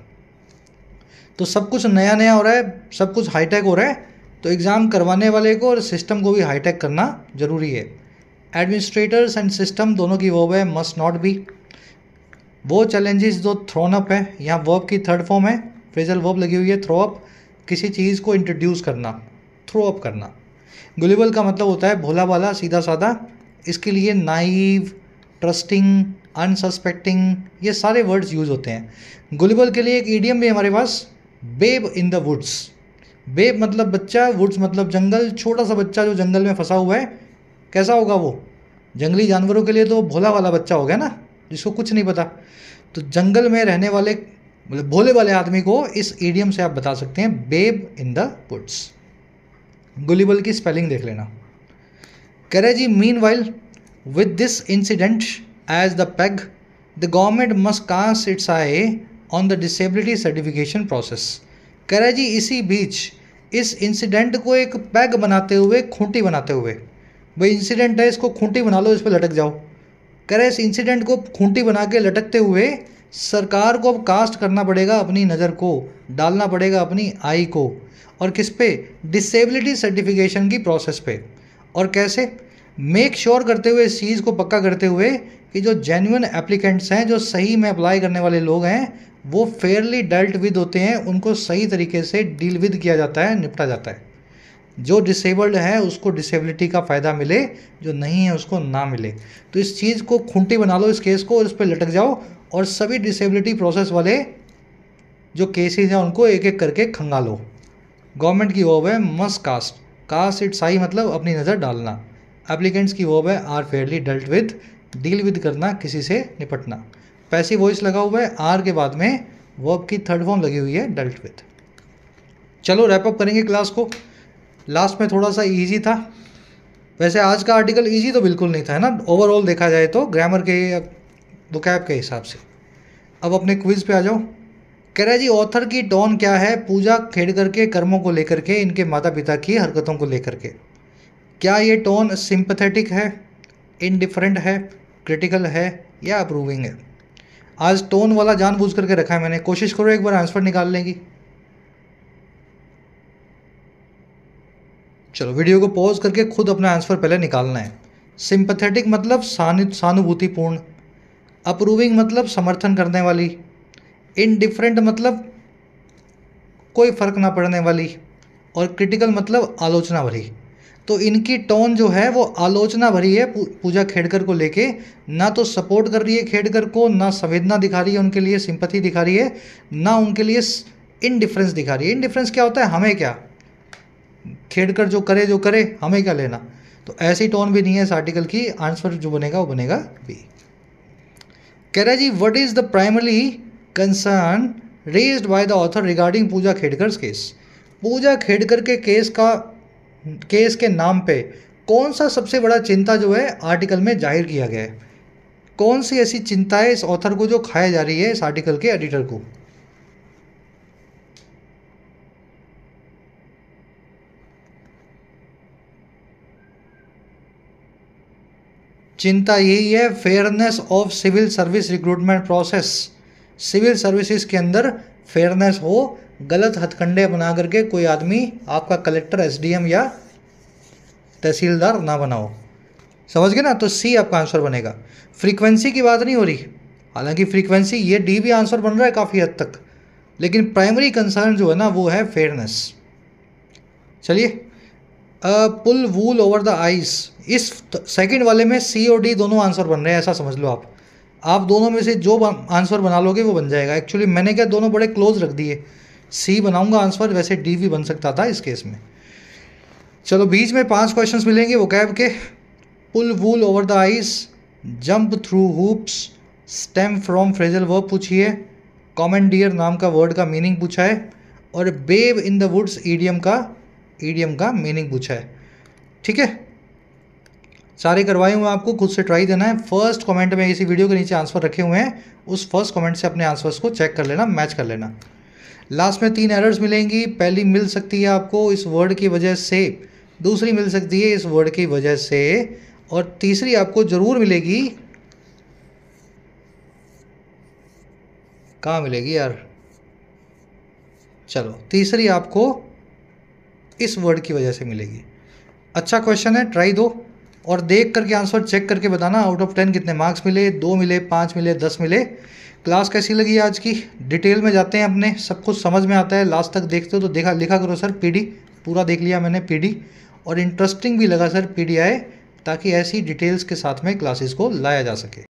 तो सब कुछ नया नया हो रहा है, सब कुछ हाईटेक हो रहा है, तो एग्ज़ाम करवाने वाले को और सिस्टम को भी हाईटेक करना ज़रूरी है। एडमिनिस्ट्रेटर्स एंड सिस्टम दोनों की वर्ब है मस्ट नॉट बी। वो चैलेंजेस जो थ्रोन अप है, यहाँ वर्ब की थर्ड फॉर्म है, फ्रेजल वर्ब लगी हुई है, थ्रो अप, किसी चीज़ को इंट्रोड्यूस करना, थ्रो अप करना। गुलिबल का मतलब होता है भोला वाला, सीधा साधा। इसके लिए नाइव, ट्रस्टिंग, अनसस्पेक्टिंग, ये सारे वर्ड्स यूज़ होते हैं। गुलिबल के लिए एक ईडियम भी हमारे पास, babe in the woods. Babe मतलब बच्चा, वुड्स मतलब जंगल, छोटा सा बच्चा जो जंगल में फंसा हुआ है, कैसा होगा वो? जंगली जानवरों के लिए तो भोला वाला बच्चा हो गया ना, जिसको कुछ नहीं पता। तो जंगल में रहने वाले मतलब भोले वाले आदमी को इस ईडियम से आप बता सकते हैं babe in the woods. Gullible की स्पेलिंग देख लेना। कह रहे जी meanwhile with this incident as the peg the government must cast its eye on the disability certification process. कह रहे जी इसी बीच इस इंसिडेंट को एक पैग बनाते हुए, खूंटी बनाते हुए, भाई इंसिडेंट है इसको खूंटी बना लो, इस पर लटक जाओ। कह रहे इस इंसिडेंट को खूंटी बना के लटकते हुए सरकार को अब कास्ट करना पड़ेगा अपनी नज़र को, डालना पड़ेगा अपनी आई को, और किस पे, डिसेबिलिटी सर्टिफिकेशन की प्रोसेस पे। और कैसे, मेक श्योर करते हुए, इस चीज़ को पक्का करते हुए कि जो जेन्युइन एप्लीकेंट्स हैं, जो सही में अप्लाई करने वाले लोग हैं, वो फेयरली डेल्ट विद होते हैं, उनको सही तरीके से डील विद किया जाता है, निपटा जाता है। जो डिसेबल्ड है उसको डिसेबिलिटी का फ़ायदा मिले, जो नहीं है उसको ना मिले। तो इस चीज़ को खूंटी बना लो, इस केस को, और इस पर लटक जाओ, और सभी डिसेबिलिटी प्रोसेस वाले जो केसेस हैं उनको एक एक करके खंगालो। गवर्नमेंट की वर्ब है must cast, cast its eye मतलब अपनी नज़र डालना। एप्लीकेंट्स की वर्ब है are fairly dealt with, deal with करना, किसी से निपटना। पैसिव वॉइस लगा हुआ है, आर के बाद में वर्ब की थर्ड फॉर्म लगी हुई है डेल्ट विद। चलो रैप अप करेंगे क्लास को। लास्ट में थोड़ा सा इजी था, वैसे आज का आर्टिकल इजी तो बिल्कुल नहीं था, है ना, ओवरऑल देखा जाए तो ग्रामर के या वोकैब के हिसाब से। अब अपने क्विज पे आ जाओ। कह रहा है जी ऑथर की टोन क्या है पूजा खेड़कर के कर्मों को लेकर के, इनके माता पिता की हरकतों को लेकर के। क्या ये टोन सिंपैथेटिक है, इनडिफरेंट है, क्रिटिकल है या अप्रूविंग है? आज टोन वाला जानबूझ करके रखा है मैंने, कोशिश करो एक बार आंसर निकाल लेंगी। चलो वीडियो को पॉज करके खुद अपना आंसर पहले निकालना है। सिंपैथेटिक मतलब सहानुभूतिपूर्ण, अप्रूविंग मतलब समर्थन करने वाली, इनडिफरेंट मतलब कोई फ़र्क ना पड़ने वाली, और क्रिटिकल मतलब आलोचना भरी। तो इनकी टोन जो है वो आलोचना भरी है पूजा खेड़कर को लेके, ना तो सपोर्ट कर रही है खेड़कर को, ना संवेदना दिखा रही है उनके लिए, सिंपैथी दिखा रही है, ना उनके लिए इनडिफरेंस दिखा रही है। इनडिफरेंस क्या होता है, हमें क्या, खेड़कर जो करे हमें क्या लेना। तो ऐसी टोन भी नहीं है इस आर्टिकल की, आंसर जो बनेगा वो बनेगा बी। कह रहा है जी what is the primary concern raised by the author regarding Pooja Khedkar case. Pooja Khedkar के केस के नाम पे कौन सा सबसे बड़ा चिंता जो है आर्टिकल में जाहिर किया गया है? कौन सी ऐसी चिंता है इस ऑथर को जो खाया जा रही है इस आर्टिकल के एडिटर को? चिंता यही है, fairness of civil service recruitment process. Civil services के अंदर फेयरनेस हो, गलत हथकंडे बना करके कोई आदमी आपका कलेक्टर, एसडीएम या तहसीलदार ना बनाओ। समझ गए ना? तो सी आपका आंसर बनेगा। फ्रीक्वेंसी की बात नहीं हो रही, हालांकि फ्रीक्वेंसी ये डी भी आंसर बन रहा है काफ़ी हद तक, लेकिन प्राइमरी कंसर्न जो है ना वो है फेयरनेस। चलिए, पुल वूल ओवर द आइस, इस सेकंड वाले में सी और डी दोनों आंसर बन रहे हैं, ऐसा समझ लो आप दोनों में से जो आंसर बना लोगे वो बन जाएगा। एक्चुअली मैंने क्या दोनों बड़े क्लोज रख दिए, सी बनाऊंगा आंसर, वैसे डी भी बन सकता था इस केस में। चलो बीच में 5 क्वेश्चंस मिलेंगे वोकैब के। Pull wool over the eyes, jump through hoops, stem from phrasal verb पूछी है, कॉमेंडियर नाम का वर्ड का मीनिंग पूछा है, और बेव इन द वुड्स ईडियम का मीनिंग पूछा है। ठीक है, सारे करवाए हुए आपको, खुद से ट्राई देना है। फर्स्ट कमेंट में इसी वीडियो के नीचे आंसर रखे हुए हैं, उस फर्स्ट कमेंट से अपने आंसर्स को चेक कर लेना, मैच कर लेना। लास्ट में 3 एरर्स मिलेंगी, पहली मिल सकती है आपको इस वर्ड की वजह से, दूसरी मिल सकती है इस वर्ड की वजह से, और तीसरी आपको ज़रूर मिलेगी, कहाँ मिलेगी यार, चलो तीसरी आपको इस वर्ड की वजह से मिलेगी। अच्छा क्वेश्चन है, ट्राई दो और देख करके आंसर चेक करके बताना आउट ऑफ 10 कितने मार्क्स मिले, 2 मिले, 5 मिले, 10 मिले। क्लास कैसी लगी आज की? डिटेल में जाते हैं अपने, सब कुछ समझ में आता है, लास्ट तक देखते हो तो लिखा करो सर पीडी, पूरा देख लिया मैंने पीडी, और इंटरेस्टिंग भी लगा सर पीडीआई, ताकि ऐसी डिटेल्स के साथ में क्लासेस को लाया जा सके।